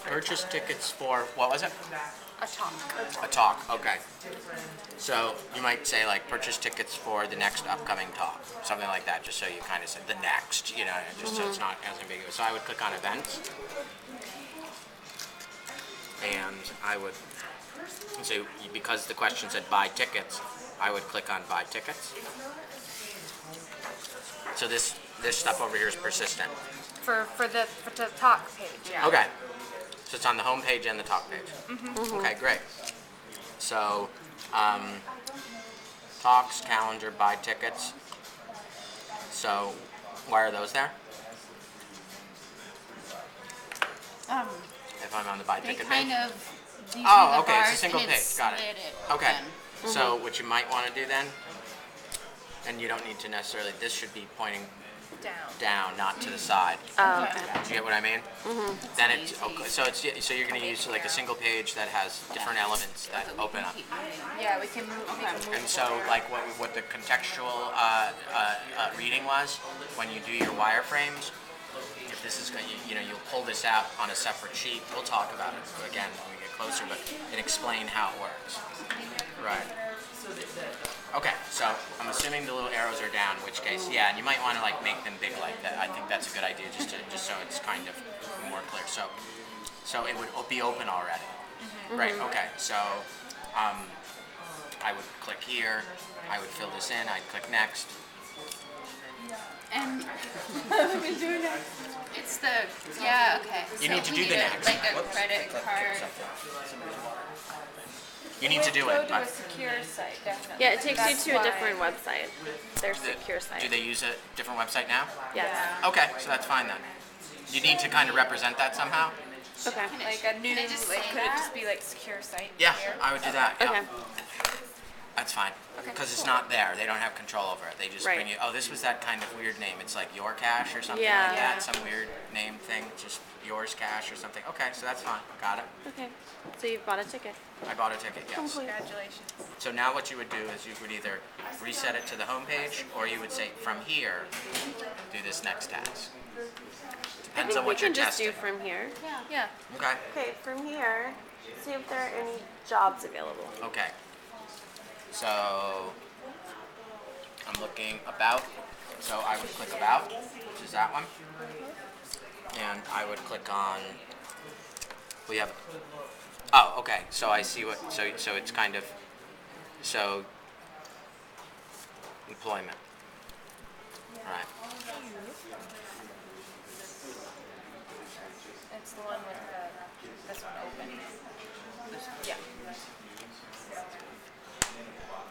Purchase tickets for, what was it? A talk. A talk, okay. So you might say like purchase tickets for the next upcoming talk, something like that, just so you kind of say the next, just so it's not as ambiguous. So I would click on events, and I would, so because the question said buy tickets, I would click on buy tickets. So this stuff over here is persistent. For the talk page, yeah. Okay. So it's on the home page and the talk page. Okay, great. So, talks, calendar, buy tickets. So, why are those there? If I'm on the buy They ticket kind page? of do Oh, the okay, it's a bars single and page, got it. split Okay. open. So what you might want to do then, and you don't need to necessarily, this should be pointing down, not to the side. Oh, Okay. Do you get what I mean? Then it's okay, so you're going to use like a single page that has different elements that open up. Yeah, we can move. And so like what the contextual reading was when you do your wireframes. If this is you'll pull this out on a separate sheet. We'll talk about it again when we get closer, but and explain how it works. Right. Okay, so I'm assuming the little arrows are down, in which case, yeah, and you might want to like make them big like that. I think that's a good idea, just so it's kind of more clear. So it would be open already. Right. Okay. So I would click here. I would fill this in. I'd click next. And it's the okay. You So need to we do the next. like a credit card. You need to do it. Go to a secure site, definitely. Yeah, it takes That's you to a why- different website. Their secure site. Do they use a different website now? Yes. Okay, so that's fine then. You need to kind of represent that somehow. Okay. Like a new, Can I just like, say could it that? just be like secure site? Yeah, here? I would do that. Yeah. Okay. That's fine. Because it's not there. They don't have control over it. They just Right. bring you, oh, this was that kind of weird name. It's like Your Cash or something Yeah. like that. Some weird name thing. Just Yours Cash or something. Okay, so that's fine. Got it. Okay. So you've bought a ticket. I bought a ticket, yes. Congratulations. So now what you would do is you would either reset it to the home page, or you would say, from here, do this next task. I Depends think on we what you're can just testing. do from here. Yeah. Okay. Okay, from here, see if there are any jobs available. Okay. So I'm looking about. So I would click about, which is that one. And I would click on. We have. Oh, okay. So I see what. So it's kind of. So employment. All right. It's the one with this one open. Yeah.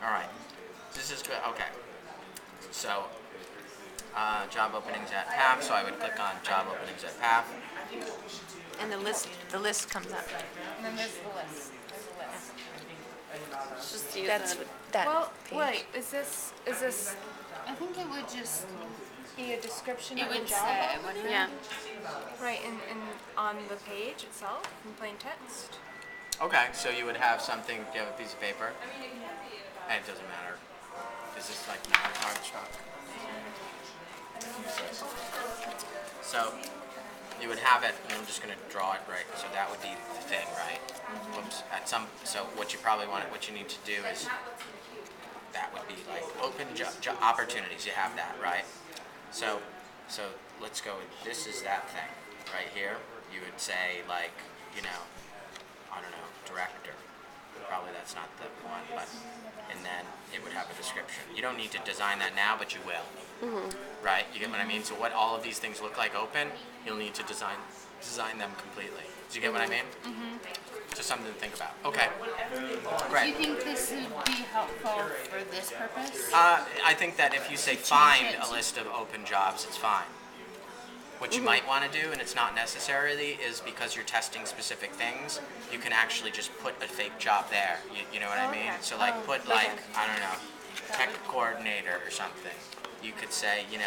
All right. This is good. Okay. So, job openings at PAF. So I would click on job openings at PAF. And the list comes up. And then there's the list. There's a list. Just use That's that. that Well, page. wait, is this I think it would just be a description it of the would job? say, wouldn't it? Yeah. Right, in on the page itself, in plain text? Okay. So you would have something. Do you have a piece of paper? And it doesn't matter. Is this like not a card truck? So you would have it, and I'm just going to draw it right. So that would be the thing, right? Whoops. So what you probably want, what you need to do is that would be like open job opportunities. You have that, right? So let's go. This is that thing right here. You would say like, I don't know, director. Probably that's not the one, but and then it would have a description. You don't need to design that now, but you will. Right? You get what I mean? So what all of these things look like open, you'll need to design them completely. Do you get what I mean? Just something to think about. Okay. Do you Great. think this would be helpful for this purpose? I think that if you say find it a list of open jobs, it's fine. What you might want to do, and it's not necessarily, is because you're testing specific things, you can actually just put a fake job there. You know what I mean? Okay. So like put like, I don't know, tech coordinator or something. You could say, and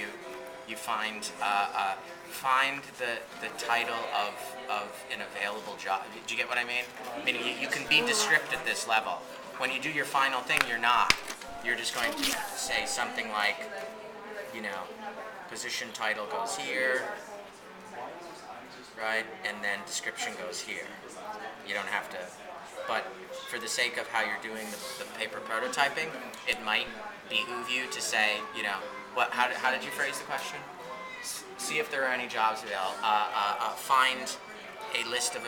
you find the title of an available job. Do you get what I mean? Meaning you can be descriptive at this level. When you do your final thing, you're not. You're just going to say something like, position title goes here. right? And then description goes here. You don't have to, but for the sake of how you're doing the paper prototyping, it might behoove you to say, you know, how did you phrase the question? See if there are any jobs available. Find a list of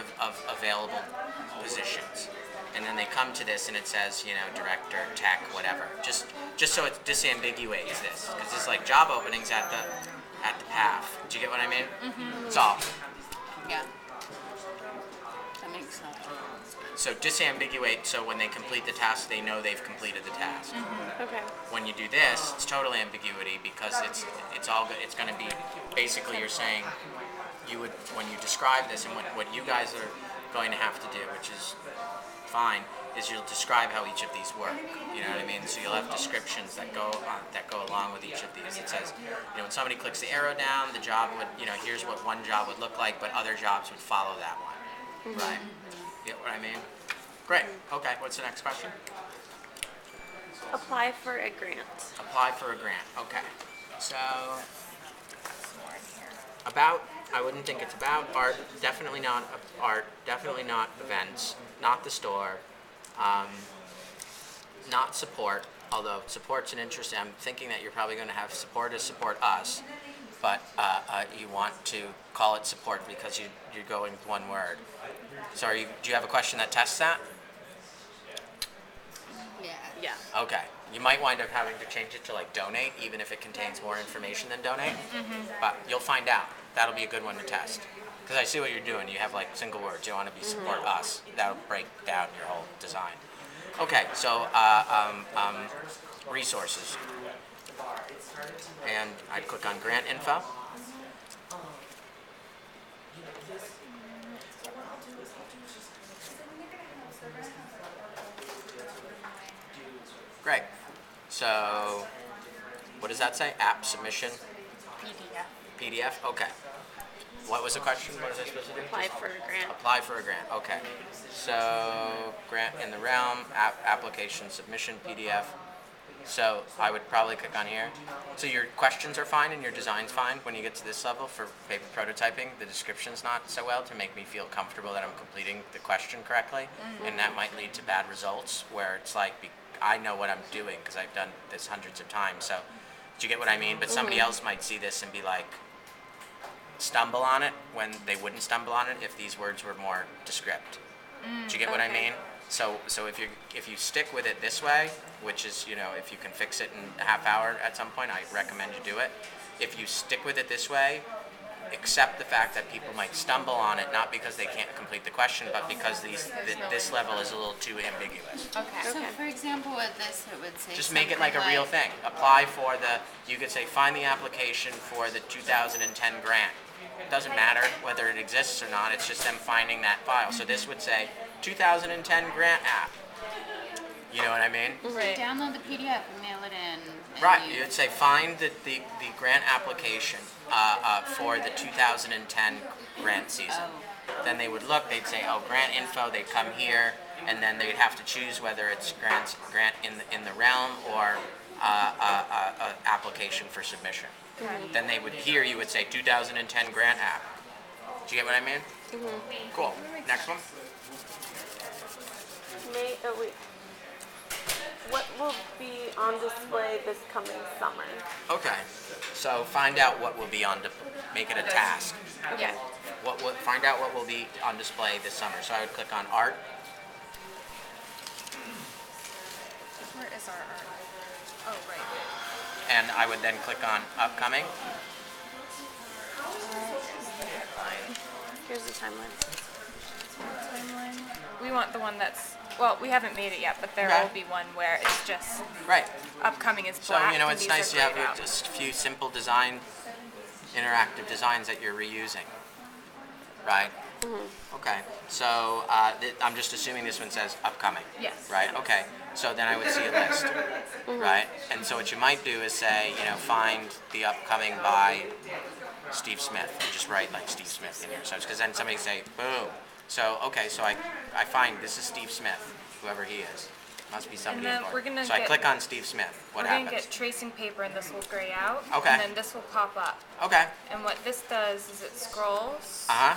available positions. And then they come to this and it says, you know, director, tech, whatever. Just so it disambiguates this. Because it's like job openings at the PAF. Do you get what I mean? Mm-hmm. It's all. Yeah. That makes sense. So disambiguate, so when they complete the task, they know they've completed the task. Mm-hmm. Okay. When you do this, it's total ambiguity because it's all good. It's going to be basically you're saying you would when you describe this and what you guys are going to have to do, which is fine, is you'll describe how each of these work. You know what I mean? So you'll have descriptions that go along with each of these. It says, you know, when somebody clicks the arrow down, the job would, you know, here's what one job would look like, but other jobs would follow that one. Mm-hmm. Right? You get what I mean? Great. Okay. What's the next question? Apply for a grant. Apply for a grant. Okay. So about, I wouldn't think it's about art. Definitely not art. Definitely not events. Not the store. Not support. Although support's an interesting. I'm thinking that you're probably going to have support as support us, but you want to call it support because you're going with one word. So do you have a question that tests that? Yeah. Yeah. Okay. You might wind up having to change it to like donate, even if it contains more information than donate. Mm-hmm. But you'll find out. That'll be a good one to test. Because I see what you're doing. You have like single words. You want to be support us. That'll break down your whole design. Okay. So resources. And I'd click on grant info. Great. So, what does that say? App submission? PDF? Okay. What was the question? What was I supposed to do? Apply for a grant. Apply for a grant. Okay. So, grant in the realm, application submission, PDF. So, I would probably click on here. So, your questions are fine and your design's fine when you get to this level for paper prototyping. The description's not so well to make me feel comfortable that I'm completing the question correctly. Mm-hmm. And that might lead to bad results where it's like, I know what I'm doing because I've done this hundreds of times. So, do you get what I mean? But somebody else might see this and be like, stumble on it when they wouldn't stumble on it if these words were more descript. Do you get what I mean? So if you stick with it this way, which is, you know, if you can fix it in a half hour at some point, I recommend you do it. If you stick with it this way, accept the fact that people might stumble on it, not because they can't complete the question, but because this level is a little too ambiguous. Okay. So for example, with this, it would say Just make it like a real thing. Apply for you could say, find the application for the 2010 grant. It doesn't matter whether it exists or not, it's just them finding that file. So this would say, 2010 grant app. You know what I mean? Right. Download the PDF and mail it in. Right. You'd say find the grant application for the 2010 grant season. Oh. Then they would look. They'd say, oh, grant info. They'd come here, and then they'd have to choose whether it's grant in the realm or application for submission. Mm-hmm. Then they would you would say 2010 grant app. Do you get what I mean? Mm-hmm. Cool. Next one. What will be on display this coming summer? Okay, so find out what will be make it a task. Okay. Find out what will be on display this summer. So I would click on art. Where is our art? Oh, right. And I would then click on upcoming. Here's the timeline. Timeline. We want the one that's, well, we haven't made it yet, but there Okay. will be one where it's just Right. upcoming is So, black. you know, and it's these are nice to have grayed out. just a few simple interactive designs that you're reusing. Right? Mm-hmm. Okay. So I'm just assuming this one says upcoming. Yes. Right? Okay. So then I would see a list. Mm-hmm. Right? And so what you might do is say, you know, find the upcoming by Steve Smith. And just write like Steve Smith in here. So because then somebody say, boom. So, okay, so I find this is Steve Smith, whoever he is. Must be somebody And then important. we're gonna So I get- click on Steve Smith. What We're happens? going to get tracing paper and this will gray out. Okay. And then this will pop up. Okay. And what this does is it scrolls Uh-huh.